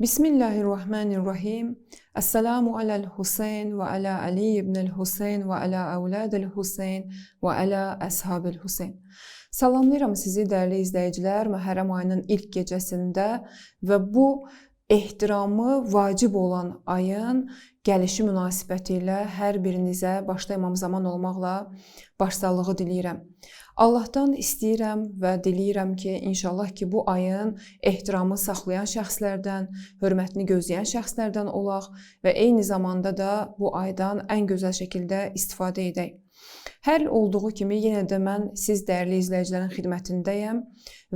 Bismillahirrahmanirrahim. Esselamu alel Hüseyin ve ala Ali ibn Hüseyin ve ala avladil Hüseyin ve ala əshabil Hüseyin. Salamlayıram sizi dəyərli izləyicilər, Məhərrəm ayının ilk gecəsində və bu ehtiramı vacib olan ayın gəlişi münasibəti ilə hər birinizə başda İmam Zaman olmaqla başsağlığı diləyirəm. Allahdan istəyirəm və diləyirəm ki, inşallah ki, bu ayın ehtiramı saxlayan şəxslərdən, hörmətini gözləyən şəxslərdən olaq və eyni zamanda da bu aydan ən gözəl şəkildə istifadə edək. Hər olduğu kimi yenə də mən siz dəyərli izləyicilərin xidmətindəyəm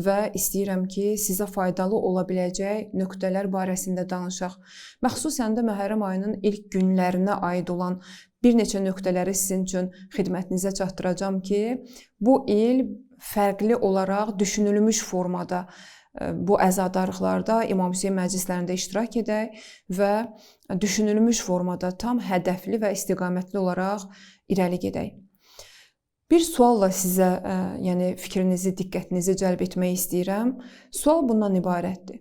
və istəyirəm ki, sizə faydalı ola biləcək nöqtələr barəsində danışaq. Məxsusən də Məhərrəm ayının ilk günlərinə aid olan bir neçə nöqtələri sizin üçün xidmətinizə çatdıracağam ki, bu il fərqli olaraq düşünülmüş formada bu əzadarlıqlarda İmam Hüseyin məclislərində iştirak edək və düşünülmüş formada tam hədəfli və istiqamətli olaraq irəli gedək. Bir sualla sizə, fikrinizi, diqqətinizi cəlb etmək istəyirəm. Sual bundan ibarətdir.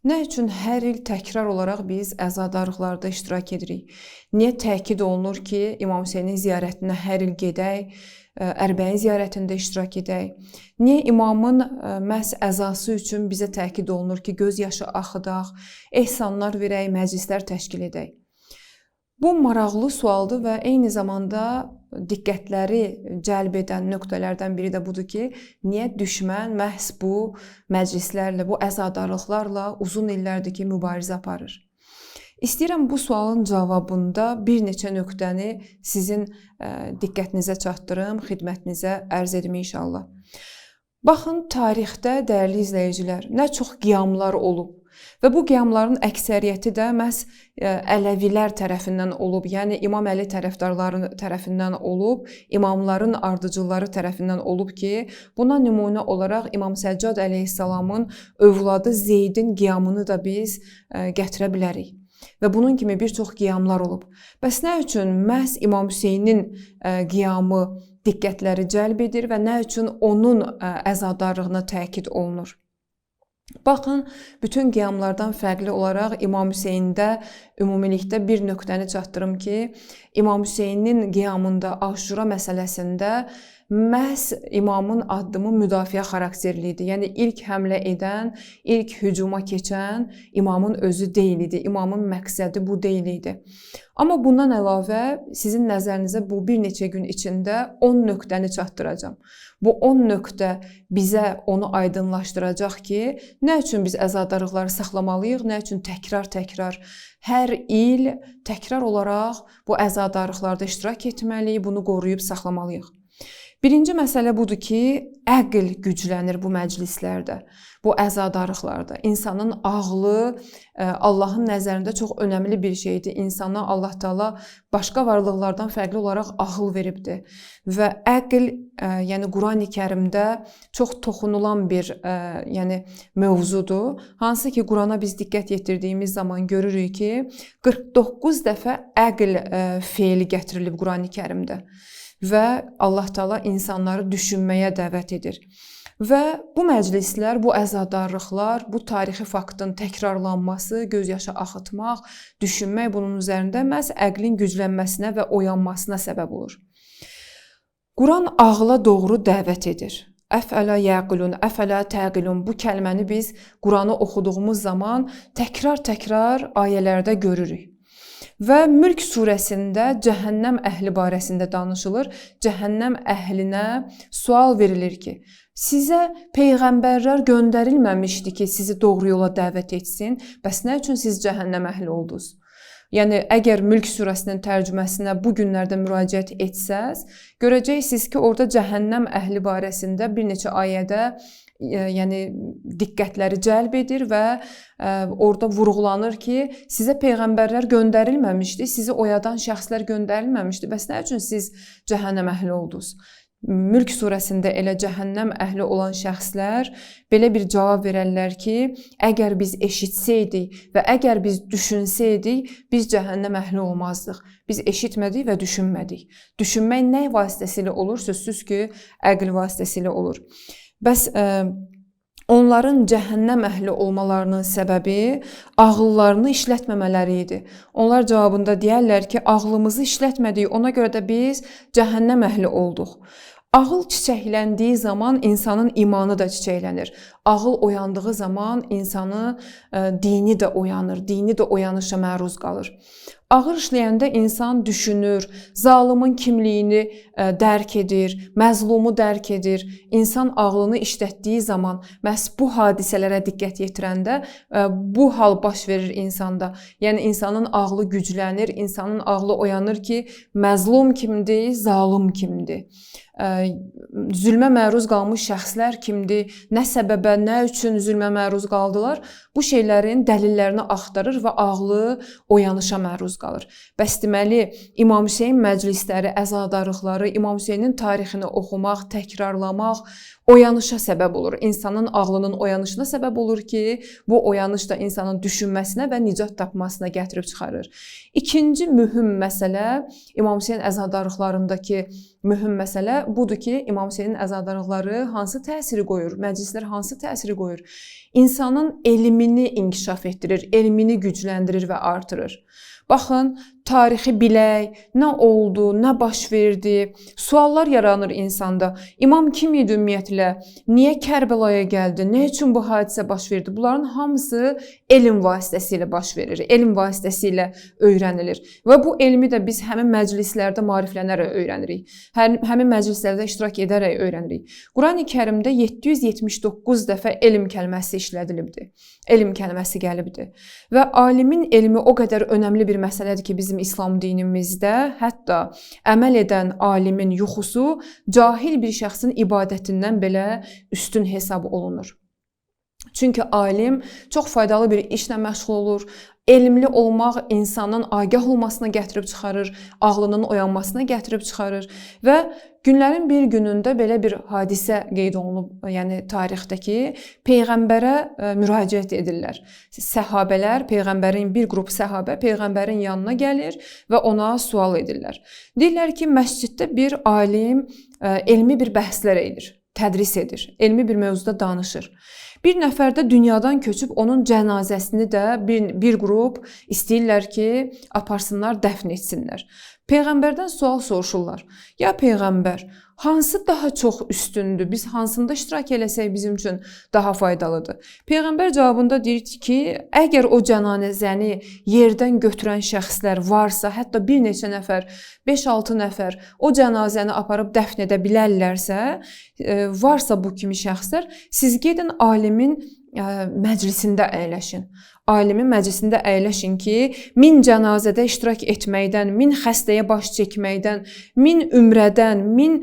Nə üçün hər il təkrar olaraq biz əzadarlıqlarda iştirak edirik? Niyə təkid olunur ki, İmam Hüseynin ziyarətinə hər il gedək, Ərbəyin ziyarətində iştirak edək? Niyə imamın məhz əzası üçün bizə təkid olunur ki, göz yaşı axıdaq, ehsanlar verək, məclislər təşkil edək? Bu maraqlı sualdır və eyni zamanda diqqətləri cəlb edən nöqtələrdən biri də budur ki, niyə düşmən məhz bu məclislərlə, bu əzadarlıqlarla uzun illərdir ki, mübarizə aparır? İstəyirəm bu sualın cavabında bir neçə nöqtəni sizin diqqətinizə çatdırım, xidmətinizə ərz edim inşallah. Baxın, tarixdə dəyərli izləyicilər, nə çox qiyamlar olub. Və bu qiyamların əksəriyyəti də məhz Ələvilər tərəfindən olub, yəni İmam Əli tərəfdarları tərəfindən olub, imamların ardıcılları tərəfindən olub ki, buna nümunə olaraq İmam Səccad əleyhissalamın övladı Zeydin qiyamını da biz gətirə bilərik. Və bunun kimi bir çox qiyamlar olub. Bəs nə üçün məhz İmam Hüseynin qiyamı diqqətləri cəlb edir və nə üçün onun əzadarlığına təkid olunur? Baxın, bütün qiyamlardan fərqli olaraq İmam Hüseyndə ümumilikdə bir nöqtəni çatdırım ki, İmam Hüseynin qiyamında Aşura məsələsində məhz imamın addımı müdafiə xarakterli idi. Yəni ilk həmlə edən, ilk hücuma keçən imamın özü deyil idi. İmamın məqsədi bu deyil idi. Amma bundan əlavə sizin nəzərinizə bu bir neçə gün içində 10 nöqtəni çatdıracağam. Bu 10 nöqtə bizə onu aydınlaşdıracaq ki, nə üçün biz əzadarlıqları saxlamalıyıq, nə üçün təkrar hər il təkrar olaraq bu əzadarlıqlarda iştirak etməliyik, bunu qoruyub saxlamalıyıq. Birinci məsələ budur ki, əql güclənir bu məclislərdə, bu əzadarlıqlarda. İnsanın ağlı Allahın nəzərində çox önəmli bir şeydir. İnsana Allah Taala başqa varlıqlardan fərqli olaraq ağıl veribdir. Və əql, yəni Qurani-Kərimdə çox toxunulan bir mövzudur. Hansı ki, Qurana biz diqqət yetirdiyimiz zaman görürük ki, 49 dəfə əql feili gətirilib Qurani-Kərimdə. Və Allah Taala insanları düşünməyə dəvət edir. Və bu məclislər, bu əzadarlıqlar, bu tarixi faktın təkrarlanması, göz yaşı axıtmaq, düşünmək bunun üzərində məhz əqlin güclənməsinə və oyanmasına səbəb olur. Quran ağla doğru dəvət edir. Əfələ yəqilun, əfələ təqilun. Bu kəlməni biz Quranı oxuduğumuz zaman təkrar ayələrdə görürük. Və Mülk surəsində cəhənnəm əhli barəsində danışılır. Cəhənnəm əhlinə sual verilir ki, sizə peyğəmbərlər göndərilməmişdi ki, sizi doğru yola dəvət etsin. Bəs nə üçün siz cəhənnəm əhli oldunuz? Yəni, əgər Mülk surəsinin tərcüməsinə bu günlərdə müraciət etsəz, görəcəksiniz ki, orada cəhənnəm əhli barəsində bir neçə ayədə diqqətləri cəlb edir və orada vurğulanır ki, sizə peyğəmbərlər göndərilməmişdi, sizi oyadan şəxslər göndərilməmişdi. Bəs nə üçün siz cəhənnəm əhli oldunuz? Mülk surəsində elə cəhənnəm əhli olan şəxslər belə bir cavab verərlər ki, əgər biz eşitsəydik və əgər biz düşünsəydik, biz cəhənnəm əhli olmazdıq. Biz eşitmədik və düşünmədik. Düşünmək nə vasitəsilə olur? Sözsüz ki, əql vasitəsilə olur. Bəs onların cəhənnəm əhli olmalarının səbəbi ağıllarını işlətməmələri idi. Onlar cavabında deyərlər ki, ağlımızı işlətmədik, ona görə də biz cəhənnəm əhli olduq. Ağıl çiçəkləndiyi zaman insanın imanı da çiçəklənir. Ağıl oyandığı zaman insanın dini də oyanır, dini də oyanışa məruz qalır. Ağır işləyəndə insan düşünür, zalımın kimliyini dərk edir, məzlumu dərk edir. İnsan ağlını işlətdiyi zaman, məhz bu hadisələrə diqqət yetirəndə bu hal baş verir insanda. Yəni insanın ağlı güclənir, insanın ağlı oyanır ki, məzlum kimdir, zalım kimdir? Zülmə məruz qalmış şəxslər kimdir? Nə səbəbə, nə üçün zülmə məruz qaldılar? Bu şeylərin dəlillərini axtarır və ağlı oyanışa məruz qalır. Bəs deməli, İmam Hüseyn məclisləri, əzadarlıqları, İmam Hüseynin tarixini oxumaq, təkrarlamaq oyanışa səbəb olur. İnsanın ağlının oyanışına səbəb olur ki, bu oyanış da insanın düşünməsinə və nicat tapmasına gətirib çıxarır. İkinci mühüm məsələ, İmam Hüseyn əzadarlıqlarındakı mühüm məsələ budur ki, İmam Hüseynin əzadarlıqları hansı təsiri qoyur, məclislər hansı təsiri qoyur? İnsanın elmini inkişaf etdirir, elmini gücləndirir və artırır. Baxın, tarixi bilək, nə oldu, nə baş verdi, suallar yaranır insanda. İmam kim idi ümumiyyətlə? Niyə Kərbəlaya gəldi? Nə üçün bu hadisə baş verdi? Bunların hamısı elm vasitəsilə baş verir, elm vasitəsilə öyrənilir. Və bu elmi də biz həmin məclislərdə maariflənərək öyrənirik. Həmin məclislərdə iştirak edərək öyrənirik. Qurani Kərimdə 779 dəfə elm kəlməsi işlədilibdir. Elm kəlməsi gəlibdir. Və alimin elmi o qədər önəmli bir məsələdir ki, bizim İslam dinimizdə hətta əməl edən alimin yuxusu cahil bir şəxsin ibadətindən belə üstün hesab olunur. Çünki alim çox faydalı bir işlə məşğul olur. Elmli olmaq insanın agah olmasına gətirib çıxarır, ağlının oyanmasına gətirib çıxarır və günlərin bir günündə belə bir hadisə qeyd olunub, yəni tarixdəki Peyğəmbərə müraciət edirlər. Səhabələr, Peyğəmbərin bir qrup səhabə Peyğəmbərin yanına gəlir və ona sual edirlər. Deyirlər ki, məsciddə bir alim elmi bir bəhslər edir, tədris edir, elmi bir mövzuda danışır. Bir nəfər də dünyadan köçüb onun cənazəsini də bir qrup istəyirlər ki, aparsınlar, dəfn etsinlər. Peyğəmbərdən sual soruşurlar. Ya Peyğəmbər, hansı daha çox üstündür? Biz hansında iştirak eləsək bizim üçün daha faydalıdır? Peyğəmbər cavabında deyir ki, əgər o cənazəni yerdən götürən şəxslər varsa, hətta bir neçə nəfər, 5-6 nəfər o cənazəni aparıb dəfn edə bilərlərsə, varsa bu kimi şəxslər, siz gedin alimin məclisində əyləşin. Alimin məclisində əyləşin ki, 1000 cənazədə iştirak etməkdən, 1000 xəstəyə baş çəkməkdən, 1000 ümrədən, 1000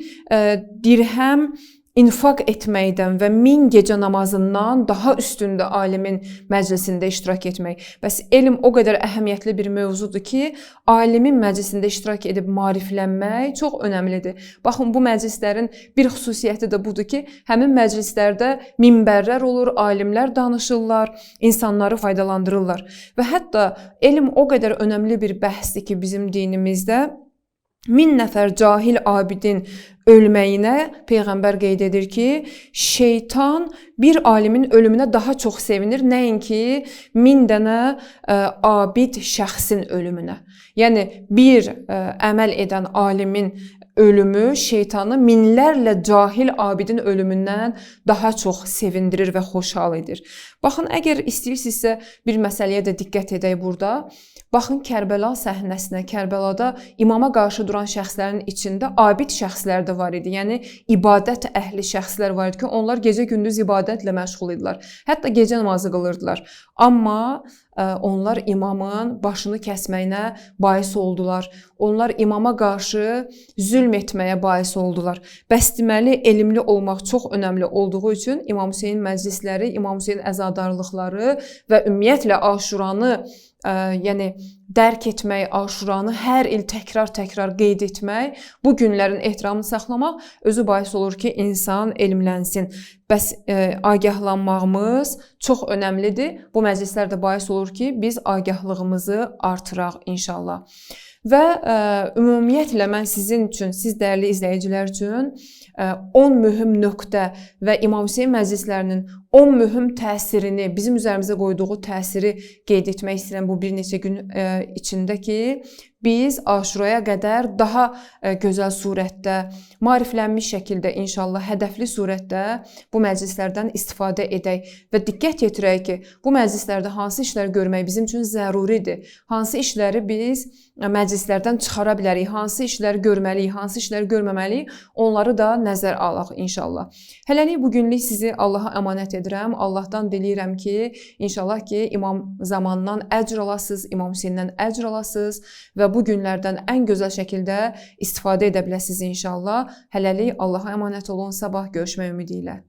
dirhəm infaq etməkdən və 1000 gecə namazından daha üstündə alimin məclisində iştirak etmək. Bəs elm o qədər əhəmiyyətli bir mövzudur ki, alimin məclisində iştirak edib maariflənmək çox önəmlidir. Baxın, bu məclislərin bir xüsusiyyəti də budur ki, həmin məclislərdə minbərlər olur, alimlər danışırlar, insanları faydalandırırlar. Və hətta elm o qədər önəmli bir bəhsdir ki, bizim dinimizdə 1000 nəfər cahil abidin ölməyinə Peyğəmbər qeyd edir ki, şeytan bir alimin ölümünə daha çox sevinir, nəinki 1000 dənə abid şəxsin ölümünə. Yəni, bir əməl edən alimin ölümü şeytanı minlərlə cahil abidin ölümündən daha çox sevindirir və xoşhal edir. Baxın, əgər istəyirsinizsə bir məsələyə də diqqət edək burada. Baxın, Kərbəla səhnəsinə, Kərbəlada imama qarşı duran şəxslərin içində abid şəxslər də var idi. Yəni, ibadət əhli şəxslər var idi ki, onlar gecə-gündüz ibadətlə məşğul idilər. Hətta gecə namazı qılırdılar. Amma onlar imamın başını kəsməyinə bais oldular. Onlar imama qarşı zülm etməyə bais oldular. Bəs deməli, elmli olmaq çox önəmli olduğu üçün İmam Hüseyn məclisləri, İmam Hüseyn əzadarlıqları və ümumiyyətlə Aşuranı yəni dərk etmək, Aşuranı hər il təkrar qeyd etmək, bu günlərin ehtiramını saxlamaq özü bais olur ki, insan elmlənsin. Bəs agahlanmağımız çox önəmlidir. Bu məclislər də bais olur ki, biz agahlığımızı artıraq inşallah. Və ümumiyyətlə mən sizin üçün, siz dəyərli izləyicilər üçün 10 mühüm nöqtə və İmam Hüseyn məclislərinin o mühüm təsirini, bizim üzərimizə qoyduğu təsiri qeyd etmək istəyirəm bu bir neçə gün içində ki, biz Aşuraya qədər daha gözəl surətdə, maariflənmiş şəkildə inşallah hədəfli surətdə bu məclislərdən istifadə edək və diqqət yetirək ki, bu məclislərdə hansı işlər görmək bizim üçün zəruridir, hansı işləri biz məclislərdən çıxara bilərik, hansı işləri görməliyik, hansı işləri görməməliyik, onları da nəzər alaq inşallah. Hələlik bugünlük sizi Allaha əmanət edirəm. Allahdan diləyirəm ki, inşallah ki, İmam Zamandan əcr alasınız, İmam Hüseyndən əcr alasınız və bu günlərdən ən gözəl şəkildə istifadə edə biləsiniz inşallah. Hələlik Allaha əmanət olun. Sabah görüşmək ümidi ilə.